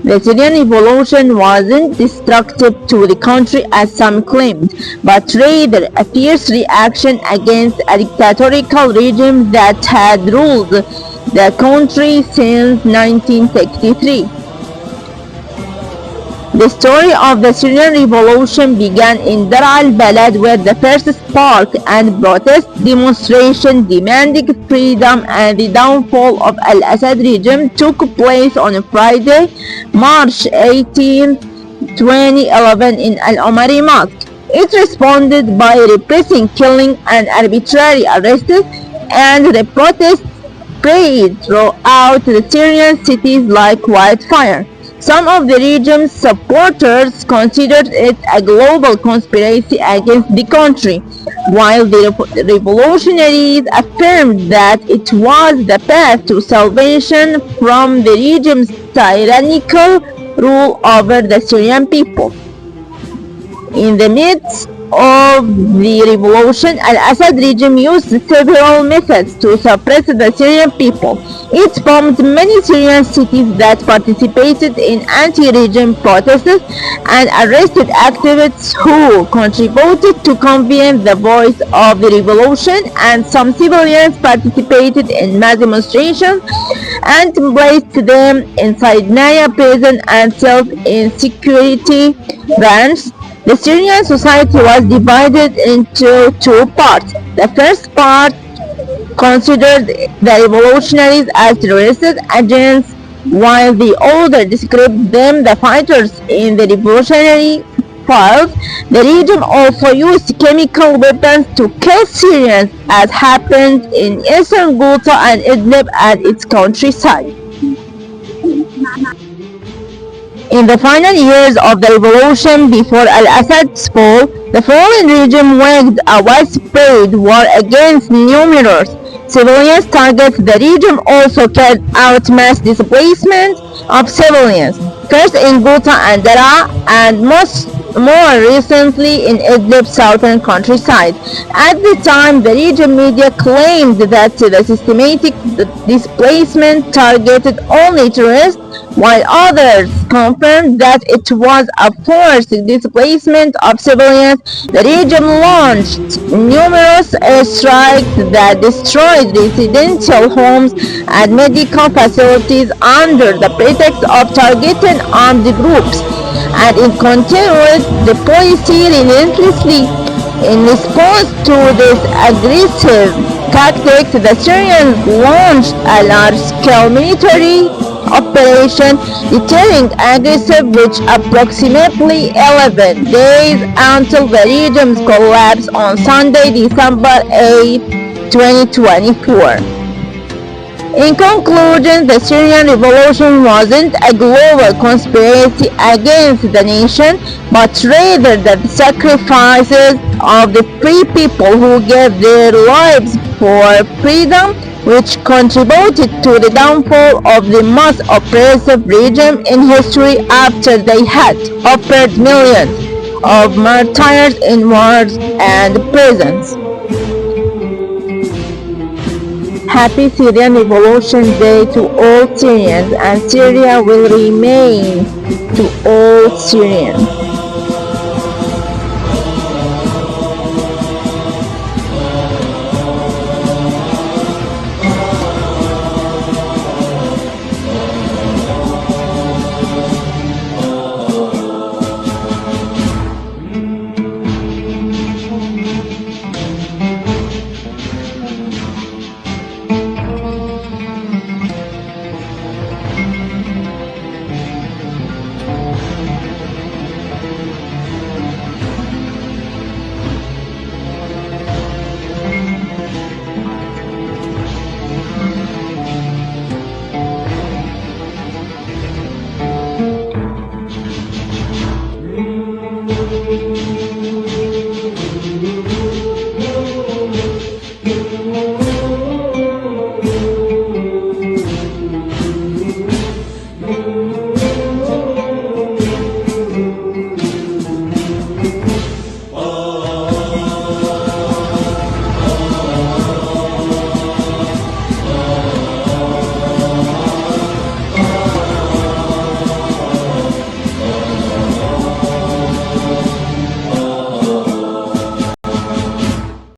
The Syrian revolution wasn't destructive to the country as some claimed, but rather a fierce reaction against a dictatorial regime that had ruled the country since 1963. The story of the Syrian revolution began in Dar al-Balad, where the first spark and protest demonstration demanding freedom and the downfall of al-Assad regime took place on Friday, March 18, 2011 in Al-Omari Mosque. It responded by repressing killing and arbitrary arrests, and the protests spread throughout the Syrian cities like wildfire. Some of the regime's supporters considered it a global conspiracy against the country, while the revolutionaries affirmed that it was the path to salvation from the regime's tyrannical rule over the Syrian people. In the midst of the revolution, al-Assad regime used several methods to suppress the Syrian people. It bombed many Syrian cities that participated in anti-regime protests and arrested activists who contributed to convene the voice of the revolution, and some civilians participated in mass demonstrations and placed them inside Naya prison and sealed in security vans. The Syrian society was divided into two parts. The first part considered the revolutionaries as terrorist agents, while the other described them the fighters in the revolutionary files. The regime also used chemical weapons to kill Syrians, as happened in eastern Ghouta and Idlib and its countryside. In the final years of the revolution before al-Assad's fall, the fallen regime waged a widespread war against numerous civilian targets. The regime also carried out mass displacement of civilians, first in Ghouta and Daraa, and more recently in Idlib's southern countryside. At the time, the regime media claimed that the systematic displacement targeted only tourists, while others confirmed that it was a forced displacement of civilians. The regime launched numerous airstrikes that destroyed residential homes and medical facilities under the pretext of targeting armed groups, and it continued the policy relentlessly. In response to this aggressive tactics, the Syrians launched a large-scale military operation deterring aggressors, which approximately 11 days until the regime's collapse on Sunday, December 8, 2024. In conclusion, the Syrian revolution wasn't a global conspiracy against the nation, but rather the sacrifices of the free people who gave their lives for freedom, which contributed to the downfall of the most oppressive regime in history after they had offered millions of martyrs in wars and prisons. Happy Syrian Revolution Day to all Syrians, and Syria will remain to all Syrians.